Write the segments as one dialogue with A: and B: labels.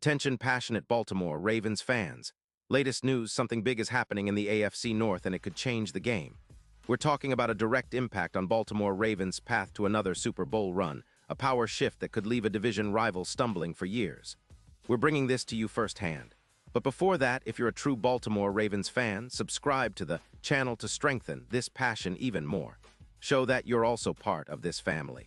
A: Attention passionate Baltimore Ravens fans. Latest news, something big is happening in the AFC North and it could change the game. We're talking about a direct impact on Baltimore Ravens' path to another Super Bowl run, a power shift that could leave a division rival stumbling for years. We're bringing this to you firsthand. But before that, if you're a true Baltimore Ravens fan, subscribe to the channel to strengthen this passion even more. Show that you're also part of this family.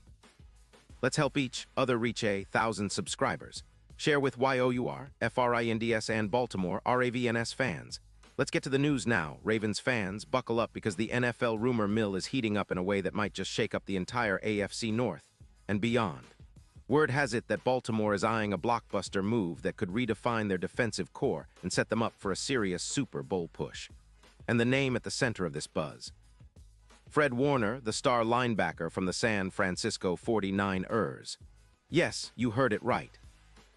A: Let's help each other reach 1,000 subscribers. Share with YOUR, FRINDS and Baltimore RAVENS fans. Let's get to the news now. Ravens fans, buckle up because the NFL rumor mill is heating up in a way that might just shake up the entire AFC North and beyond. Word has it that Baltimore is eyeing a blockbuster move that could redefine their defensive core and set them up for a serious Super Bowl push. And the name at the center of this buzz: Fred Warner, the star linebacker from the San Francisco 49ers. Yes, you heard it right.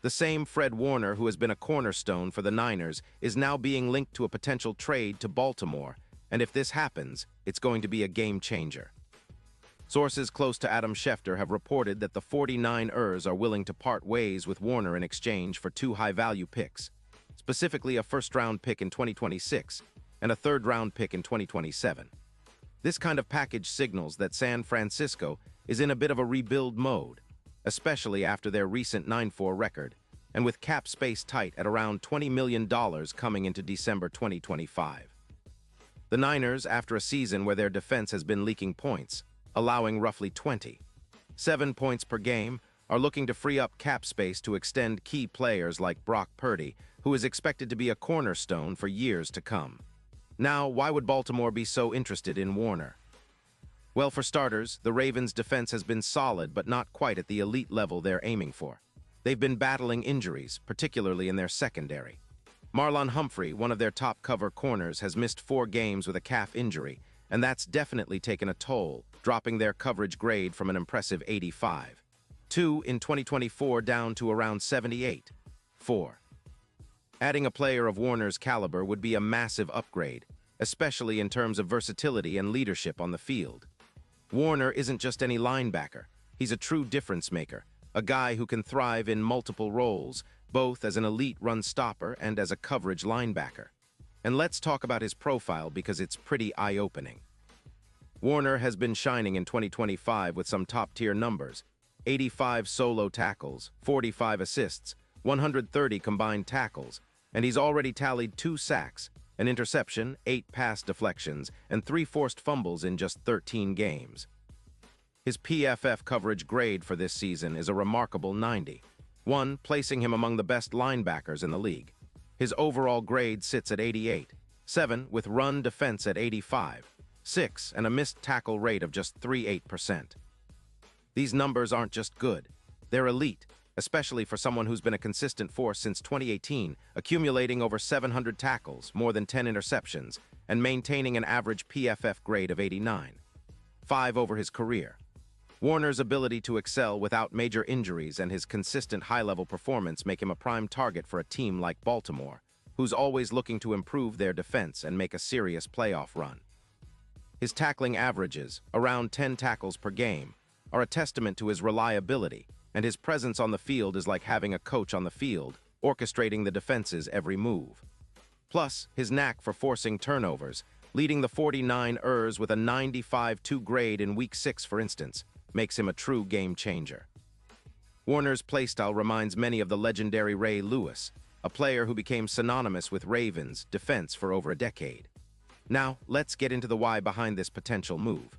A: The same Fred Warner who has been a cornerstone for the Niners is now being linked to a potential trade to Baltimore, and if this happens, it's going to be a game changer. Sources close to Adam Schefter have reported that the 49ers are willing to part ways with Warner in exchange for two high-value picks, specifically a first-round pick in 2026 and a third-round pick in 2027. This kind of package signals that San Francisco is in a bit of a rebuild mode, especially after their recent 9-4 record, and with cap space tight at around $20 million coming into December 2025. The Niners, after a season where their defense has been leaking points, allowing roughly 27 points per game, are looking to free up cap space to extend key players like Brock Purdy, who is expected to be a cornerstone for years to come. Now, why would Baltimore be so interested in Warner? Well, for starters, the Ravens' defense has been solid but not quite at the elite level they're aiming for. They've been battling injuries, particularly in their secondary. Marlon Humphrey, one of their top cover corners, has missed 4 games with a calf injury, and that's definitely taken a toll, dropping their coverage grade from an impressive 85.2 in 2024 down to around 78.4. Adding a player of Warner's caliber would be a massive upgrade, especially in terms of versatility and leadership on the field. Warner isn't just any linebacker. He's a true difference maker, a guy who can thrive in multiple roles, both as an elite run stopper and as a coverage linebacker. And let's talk about his profile because it's pretty eye-opening. Warner has been shining in 2025 with some top-tier numbers: 85 solo tackles, 45 assists, 130 combined tackles, and he's already tallied 2 sacks, an interception, 8 pass deflections, and 3 forced fumbles in just 13 games. His PFF coverage grade for this season is a remarkable 91, placing him among the best linebackers in the league. His overall grade sits at 88.7, with run defense at 85.6, and a missed tackle rate of just 3.8%. These numbers aren't just good, they're elite, especially for someone who's been a consistent force since 2018, accumulating over 700 tackles, more than 10 interceptions, and maintaining an average PFF grade of 89.5 over his career. Warner's ability to excel without major injuries and his consistent high-level performance make him a prime target for a team like Baltimore, who's always looking to improve their defense and make a serious playoff run. His tackling averages, around 10 tackles per game, are a testament to his reliability, and his presence on the field is like having a coach on the field, orchestrating the defense's every move. Plus, his knack for forcing turnovers, leading the 49ers with a 95.2 grade in Week 6, for instance, makes him a true game changer. Warner's playstyle reminds many of the legendary Ray Lewis, a player who became synonymous with Ravens' defense for over a decade. Now, let's get into the why behind this potential move.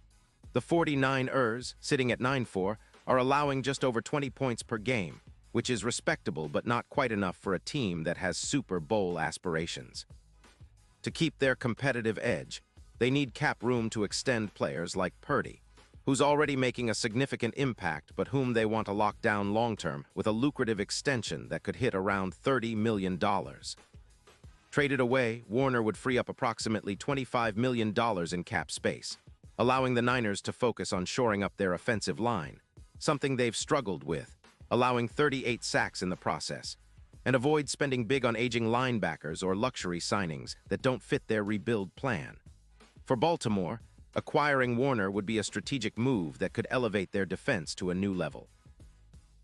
A: The 49ers, sitting at 9-4, are allowing just over 20 points per game, which is respectable but not quite enough for a team that has Super Bowl aspirations. To keep their competitive edge, they need cap room to extend players like Purdy, who's already making a significant impact but whom they want to lock down long-term with a lucrative extension that could hit around $30 million. Traded away, Warner would free up approximately $25 million in cap space, allowing the Niners to focus on shoring up their offensive line, something they've struggled with, allowing 38 sacks in the process, and avoid spending big on aging linebackers or luxury signings that don't fit their rebuild plan. For Baltimore, acquiring Warner would be a strategic move that could elevate their defense to a new level.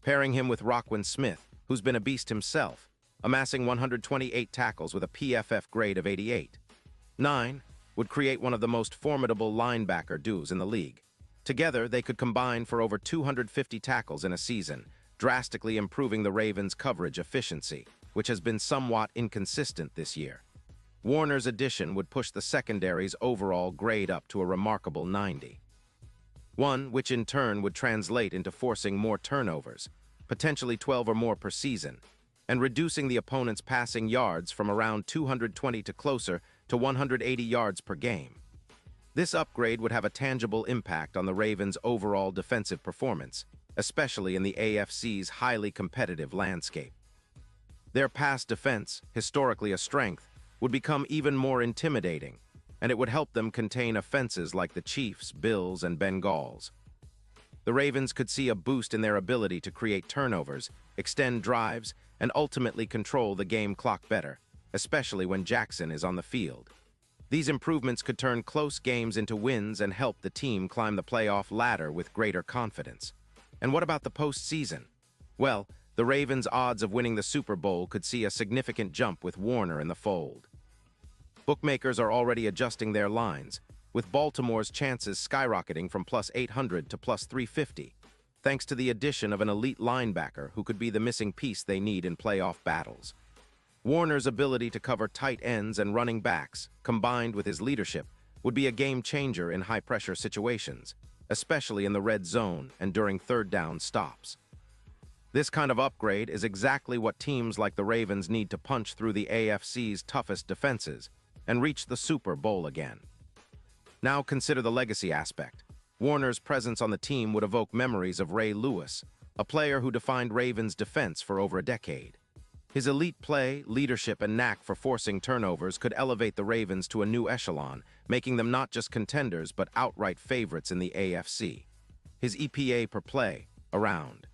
A: Pairing him with Roquan Smith, who's been a beast himself, amassing 128 tackles with a PFF grade of 88. 9 would create one of the most formidable linebacker duos in the league. Together, they could combine for over 250 tackles in a season, drastically improving the Ravens' coverage efficiency, which has been somewhat inconsistent this year. Warner's addition would push the secondary's overall grade up to a remarkable 90. One which in turn would translate into forcing more turnovers, potentially 12 or more per season, and reducing the opponent's passing yards from around 220 to closer to 180 yards per game. This upgrade would have a tangible impact on the Ravens' overall defensive performance, especially in the AFC's highly competitive landscape. Their pass defense, historically a strength, would become even more intimidating, and it would help them contain offenses like the Chiefs, Bills, and Bengals. The Ravens could see a boost in their ability to create turnovers, extend drives, and ultimately control the game clock better, especially when Jackson is on the field. These improvements could turn close games into wins and help the team climb the playoff ladder with greater confidence. And what about the postseason? Well, the Ravens' odds of winning the Super Bowl could see a significant jump with Warner in the fold. Bookmakers are already adjusting their lines, with Baltimore's chances skyrocketing from plus 800 to plus 350, thanks to the addition of an elite linebacker who could be the missing piece they need in playoff battles. Warner's ability to cover tight ends and running backs, combined with his leadership, would be a game-changer in high-pressure situations, especially in the red zone and during third-down stops. This kind of upgrade is exactly what teams like the Ravens need to punch through the AFC's toughest defenses and reach the Super Bowl again. Now consider the legacy aspect. Warner's presence on the team would evoke memories of Ray Lewis, a player who defined Ravens' defense for over a decade. His elite play, leadership, and knack for forcing turnovers could elevate the Ravens to a new echelon, making them not just contenders but outright favorites in the AFC. His EPA per play, around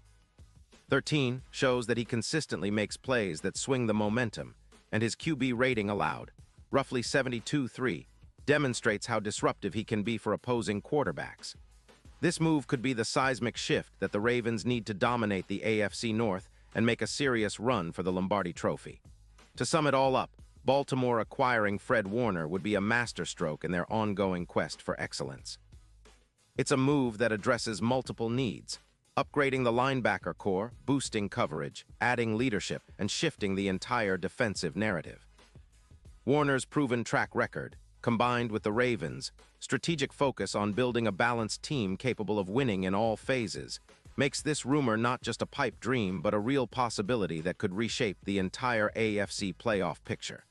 A: 13, shows that he consistently makes plays that swing the momentum, and his QB rating allowed, roughly 72.3, demonstrates how disruptive he can be for opposing quarterbacks. This move could be the seismic shift that the Ravens need to dominate the AFC North and make a serious run for the Lombardi Trophy. To sum it all up, Baltimore acquiring Fred Warner would be a masterstroke in their ongoing quest for excellence. It's a move that addresses multiple needs, upgrading the linebacker core, boosting coverage, adding leadership, and shifting the entire defensive narrative. Warner's proven track record, combined with the Ravens' strategic focus on building a balanced team capable of winning in all phases, makes this rumor not just a pipe dream but a real possibility that could reshape the entire AFC playoff picture.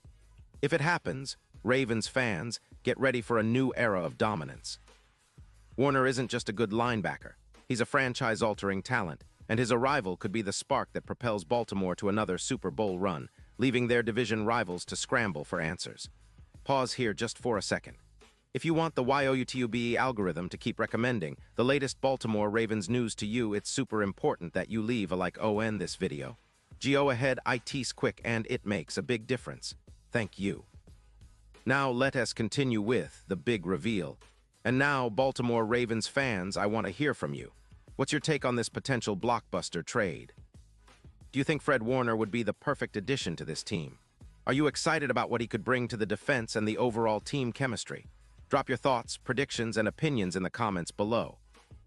A: If it happens, Ravens fans, get ready for a new era of dominance. Warner isn't just a good linebacker. He's a franchise-altering talent, and his arrival could be the spark that propels Baltimore to another Super Bowl run, leaving their division rivals to scramble for answers. Pause here just for a second. If you want the YOUTUBE algorithm to keep recommending the latest Baltimore Ravens news to you, it's super important that you leave a like on this video. Go ahead, it's quick and it makes a big difference. Thank you. Now let us continue with the big reveal. And now, Baltimore Ravens fans, I want to hear from you. What's your take on this potential blockbuster trade? Do you think Fred Warner would be the perfect addition to this team? Are you excited about what he could bring to the defense and the overall team chemistry? Drop your thoughts, predictions, and opinions in the comments below.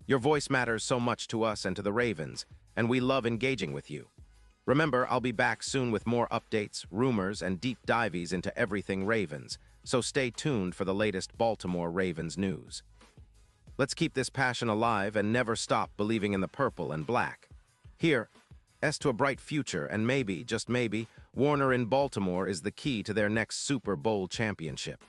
A: Your voice matters so much to us and to the Ravens, and we love engaging with you. Remember, I'll be back soon with more updates, rumors, and deep dives into everything Ravens, so stay tuned for the latest Baltimore Ravens news. Let's keep this passion alive and never stop believing in the purple and black. Here's to a bright future, and maybe, just maybe, Warner in Baltimore is the key to their next Super Bowl championship.